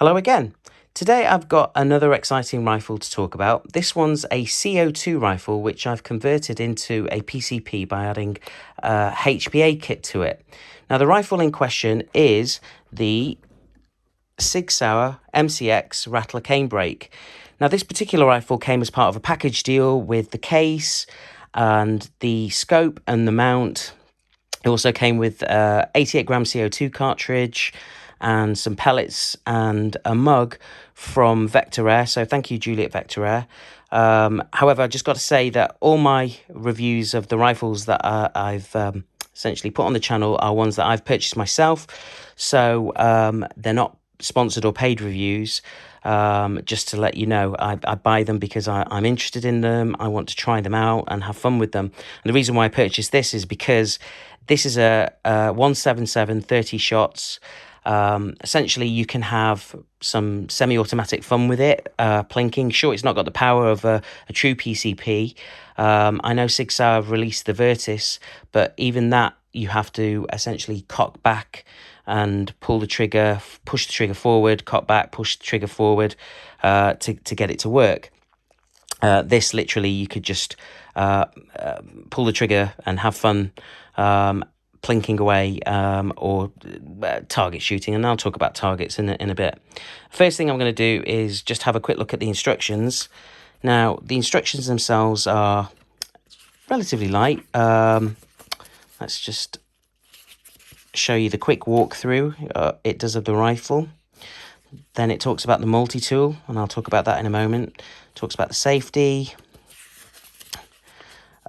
Hello again. Today I've got another exciting rifle to talk about. This one's a CO2 rifle, which I've converted into a PCP by adding a HPA kit to it. Now the rifle in question is the Sig Sauer MCX Rattler Canebreak. Now this particular rifle came as part of a package deal with the case and the scope and the mount. It also came with 88 gram CO2 cartridge and some pellets and a mug from Vector Air. So thank you, Juliet Vector Air. However, I just got to say that all my reviews of the rifles that I've essentially put on the channel are ones that I've purchased myself. So they're not sponsored or paid reviews. Just to let you know, I buy them because I'm interested in them. I want to try them out and have fun with them. And the reason why I purchased this is because this is a 177 30 shots. Essentially, you can have some semi-automatic fun with it, plinking. Sure, it's not got the power of a true PCP. I know Sig Sauer have released the Virtus, but even that, you have to essentially cock back and pull the trigger, push the trigger forward, cock back, push the trigger forward to get it to work. This literally, you could just pull the trigger and have fun plinking away or target shooting, and I'll talk about targets in a bit. First thing I'm going to do is just have a quick look at the instructions. Now, the instructions themselves are relatively light. Let's just show you the quick walkthrough it does of the rifle. Then it talks about the multi-tool, and I'll talk about that in a moment. It talks about the safety,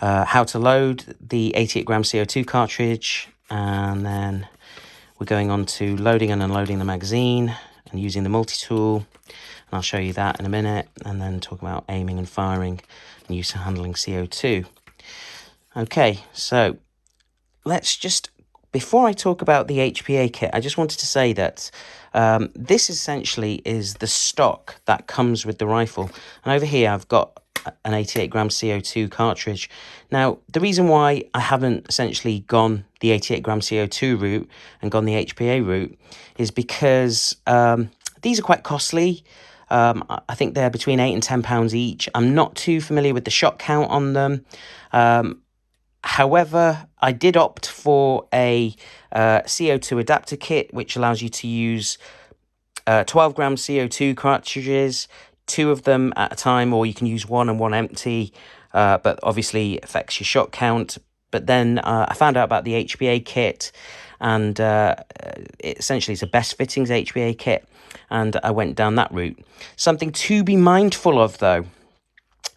how to load the 88 gram CO2 cartridge, and then we're going on to loading and unloading the magazine and using the multi-tool, and I'll show you that in a minute, and then talk about aiming and firing and use of handling CO2. Okay, so let's just, before I talk about the HPA kit, I just wanted to say that this essentially is the stock that comes with the rifle. And over here, I've got an 88 gram CO2 cartridge. Now, the reason why I haven't essentially gone the 88 gram CO2 route and gone the HPA route is because these are quite costly. I think they're between £8 and £10 each. I'm not too familiar with the shot count on them. However, I did opt for a CO2 adapter kit, which allows you to use 12 gram CO2 cartridges, 2 of them at a time, or you can use 1 and 1 empty, but obviously affects your shot count. But then I found out about the HPA kit, and essentially it's a best fittings HPA kit, and I went down that route. Something to be mindful of, though,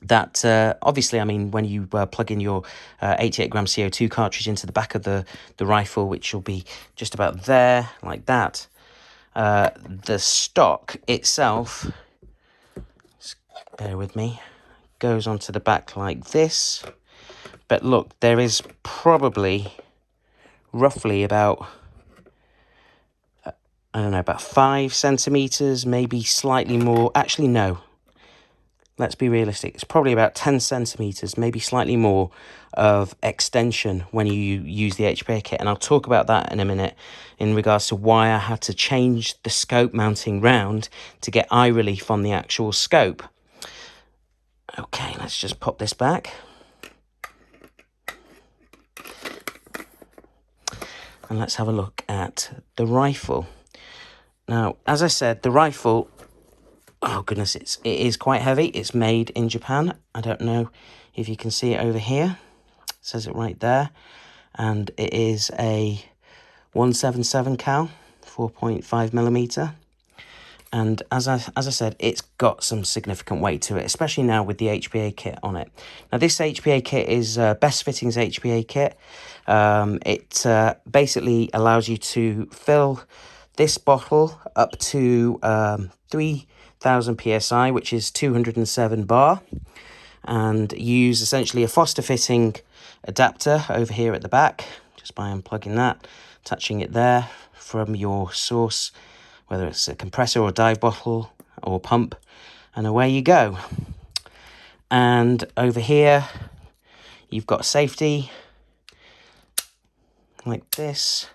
that obviously, I mean, when you plug in your 88 gram CO2 cartridge into the back of the rifle, which will be just about there, like that, the stock itself, bear with me, goes onto the back like this. But look, there is probably roughly about, I don't know, about 5 centimeters, maybe slightly more. Actually, no. Let's be realistic. It's probably about 10 centimeters, maybe slightly more, of extension when you use the HPA kit. And I'll talk about that in a minute in regards to why I had to change the scope mounting round to get eye relief on the actual scope. Okay, let's just pop this back. And let's have a look at the rifle. Now, as I said, the rifle, oh goodness, it is quite heavy. It's made in Japan. I don't know if you can see it over here. It says it right there. And it is a 177 cal, 4.5 millimeter. And as I said, it's got some significant weight to it, especially now with the HPA kit on it. Now, this HPA kit is Best Fittings HPA kit. It basically allows you to fill this bottle up to 3,000 psi, which is 207 bar, and use essentially a Foster fitting adapter over here at the back, just by unplugging that, touching it there from your source, whether it's a compressor or dive bottle or pump, and away you go. And over here, you've got safety, like this.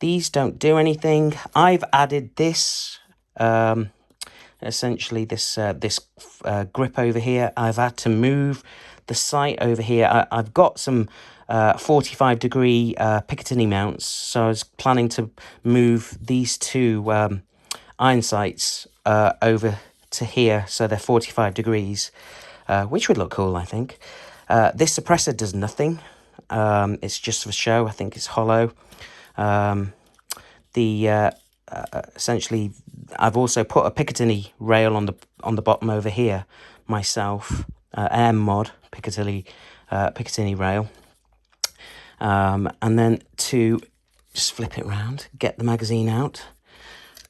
These don't do anything. I've added this essentially this grip over here. I've had to move the sight over here. I've got some 45-degree Picatinny mounts, so I was planning to move these two iron sights over to here, so they're 45 degrees, which would look cool, I think. This suppressor does nothing. It's just for show. I think it's hollow. Essentially, I've also put a Picatinny rail on the bottom over here myself, an M-mod Picatinny rail, and then to just flip it around, get the magazine out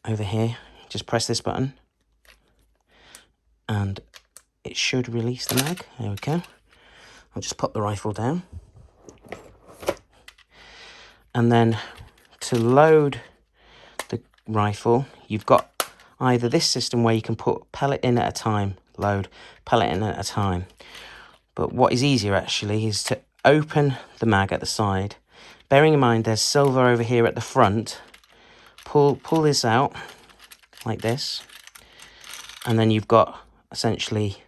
over here, just press this button, and it should release the mag. There we go. I'll just pop the rifle down, and then to load the rifle, you've got either this system where you can put pellet in at a time, load pellet in at a time, but what is easier actually is to open the mag at the side, bearing in mind there's silver over here at the front. Pull this out like this, and then you've got essentially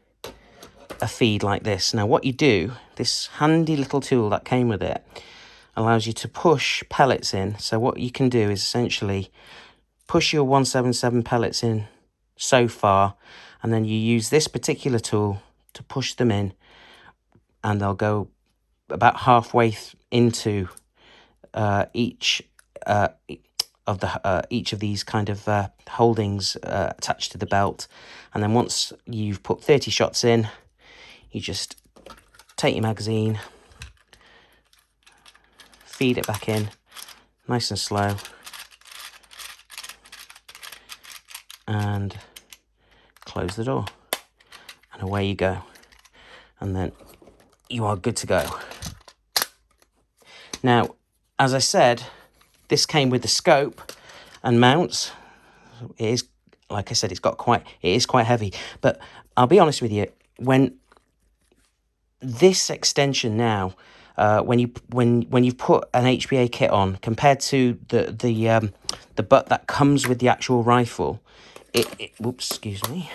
a feed like this. Now what you do, this handy little tool that came with it allows you to push pellets in. So what you can do is essentially push your 177 pellets in so far, and then you use this particular tool to push them in, and they'll go about halfway into each of these kind of holdings attached to the belt. And then once you've put 30 shots in, you just take your magazine, feed it back in nice and slow, and close the door, and away you go, and then you are good to go. Now, as I said, this came with the scope and mounts. It is, like I said, it is quite heavy, but I'll be honest with you, when this extension now, when you've put an HPA kit on compared to the butt that comes with the actual rifle, whoops, excuse me,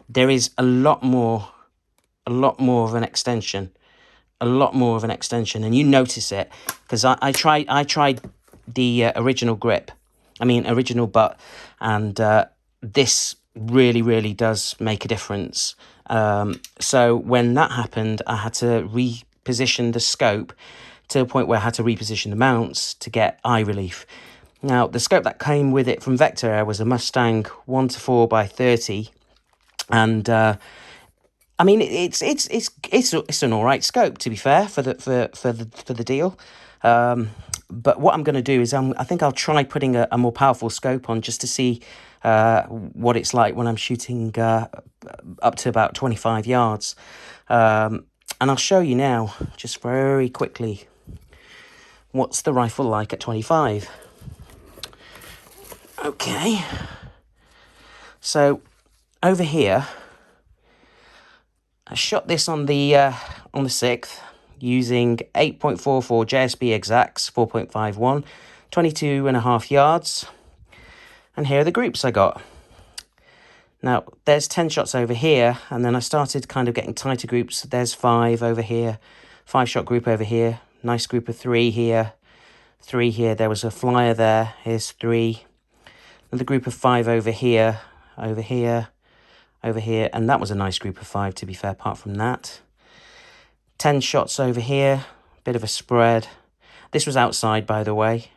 there is a lot more of an extension, and you notice it, because I tried the original butt, and this really does make a difference. So when that happened, I had to reposition the scope to the point where I had to reposition the mounts to get eye relief. Now, the scope that came with it from Vector Air was a Mustang 1:4x30, and I mean, it's an all right scope, to be fair, for the deal. But what I'm going to do is I think I'll try putting a more powerful scope on, just to see what it's like when I'm shooting up to about 25 yards. And I'll show you now, just very quickly, what's the rifle like at 25. Okay, so over here, I shot this on the 6th using 8.44 JSB exacts, 4.51, 22.5 yards, and here are the groups I got. Now, there's 10 shots over here, and then I started kind of getting tighter groups. There's 5 over here, 5-shot group over here, nice group of 3 here, 3 here. There was a flyer there, here's 3. Another group of 5 over here, over here, and that was a nice group of 5, to be fair, apart from that. 10 shots over here, bit of a spread. This was outside, by the way.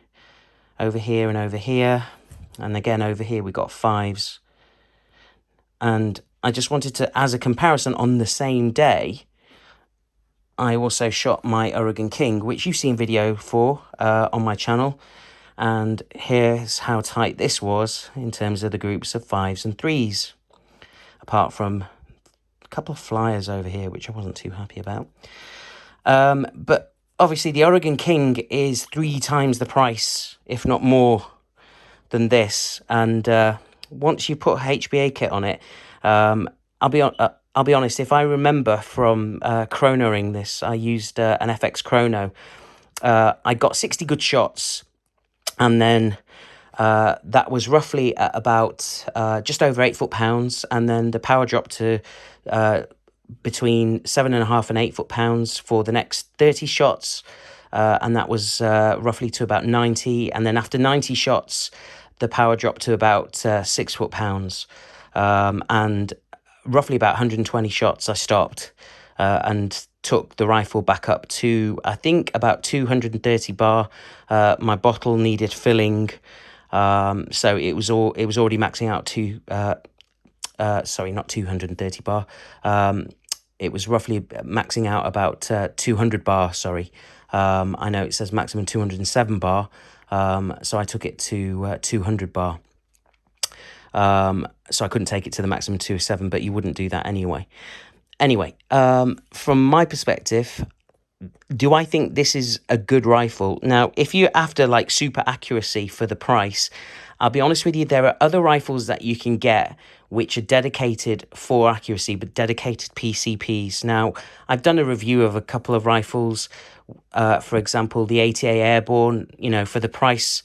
Over here and over here, and again over here we got 5s. And I just wanted to, as a comparison, on the same day, I also shot my Oregon King, which you've seen video for on my channel. And here's how tight this was in terms of the groups of 5s and 3s. Apart from a couple of flyers over here, which I wasn't too happy about. But obviously the Oregon King is 3 times the price, if not more, than this. And once you put a HPA kit on it, I'll be honest, if I remember from chronoing this, I used an FX chrono. I got 60 good shots, and then that was roughly at about just over 8 foot-pounds, and then the power dropped to between 7.5 and 8 foot-pounds for the next 30 shots, and that was roughly to about 90, and then after 90 shots the power dropped to about 6 foot-pounds, and roughly about 120 shots I stopped and took the rifle back up to, I think, about 230 bar. My bottle needed filling, so it was already maxing out to sorry, not 230 bar. It was roughly maxing out about 200 bar, sorry. I know it says maximum 207 bar, so I took it to 200 bar. So I couldn't take it to the maximum 207, but you wouldn't do that anyway. Anyway, from my perspective, do I think this is a good rifle? Now, if you're after like super accuracy for the price, I'll be honest with you, there are other rifles that you can get which are dedicated for accuracy, but dedicated PCPs. Now, I've done a review of a couple of rifles, for example, the ATA Airborne. You know, for the price,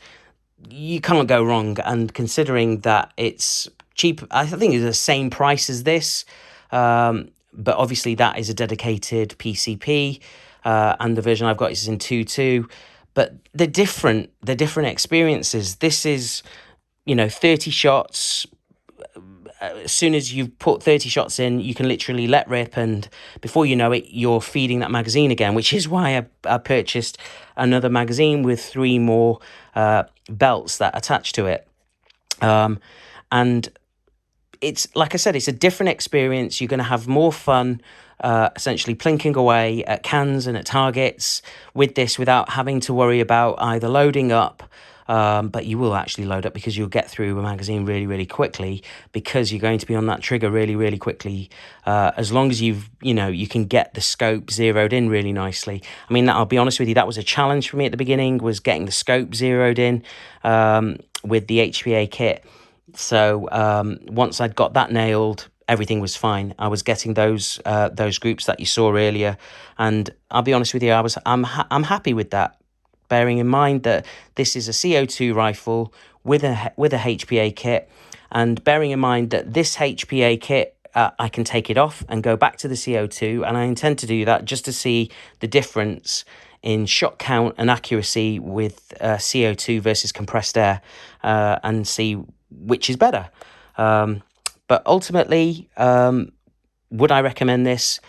you can't go wrong. And considering that it's cheap, I think it's the same price as this, but obviously that is a dedicated PCP, and the version I've got is in 2.2. But they're different experiences. This is, 30 shots. As soon as you've put 30 shots in, you can literally let rip, and before you know it, you're feeding that magazine again, which is why I purchased another magazine with 3 more belts that attach to it. And it's, like I said, it's a different experience. You're going to have more fun, essentially plinking away at cans and at targets with this without having to worry about either loading up, but you will actually load up because you'll get through a magazine really, really quickly, because you're going to be on that trigger really, really quickly, as long as you can get the scope zeroed in really nicely. I mean, I'll be honest with you, that was a challenge for me at the beginning, was getting the scope zeroed in with the HPA kit. So once I'd got that nailed, everything was fine. I was getting those groups that you saw earlier, and I'll be honest with you, I'm happy with that. Bearing in mind that this is a CO2 rifle with a HPA kit, and bearing in mind that this HPA kit, I can take it off and go back to the CO2, and I intend to do that just to see the difference in shot count and accuracy with CO2 versus compressed air, and see which is better. But ultimately, would I recommend this?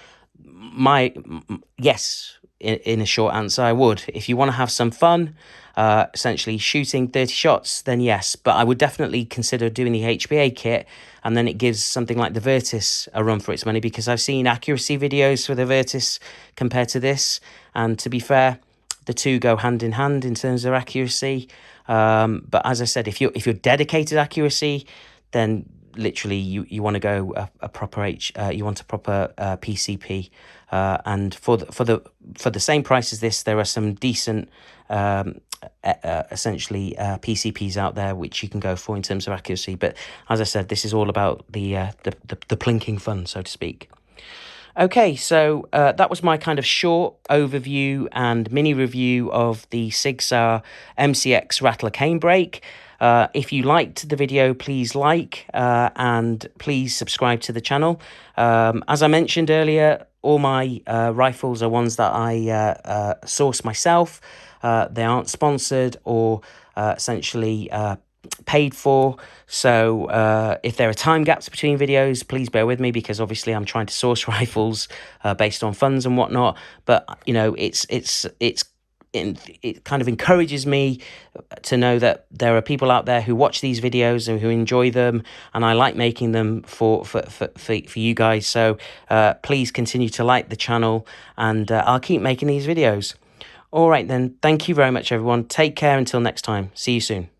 Yes, in a short answer, I would. If you want to have some fun, essentially shooting 30 shots, then yes. But I would definitely consider doing the HPA kit, and then it gives something like the Virtus a run for its money, because I've seen accuracy videos for the Virtus compared to this, and to be fair, the two go hand in hand in terms of accuracy. But as I said, if you're dedicated accuracy, then literally you want to go a proper you want a proper PCP, and for the same price as this, there are some decent essentially PCPs out there which you can go for in terms of accuracy. But as I said, this is all about the plinking fun, so to speak. Okay, so that was my kind of short overview and mini review of the Sig Sauer MCX Rattler Canebreak. If you liked the video, please like and please subscribe to the channel. As I mentioned earlier, all my rifles are ones that I source myself. They aren't sponsored or essentially paid for. So if there are time gaps between videos, please bear with me, because obviously I'm trying to source rifles based on funds and whatnot. But it kind of encourages me to know that there are people out there who watch these videos and who enjoy them, and I like making them for you guys. So please continue to like the channel, and I'll keep making these videos. All right then, thank you very much everyone. Take care until next time. See you soon.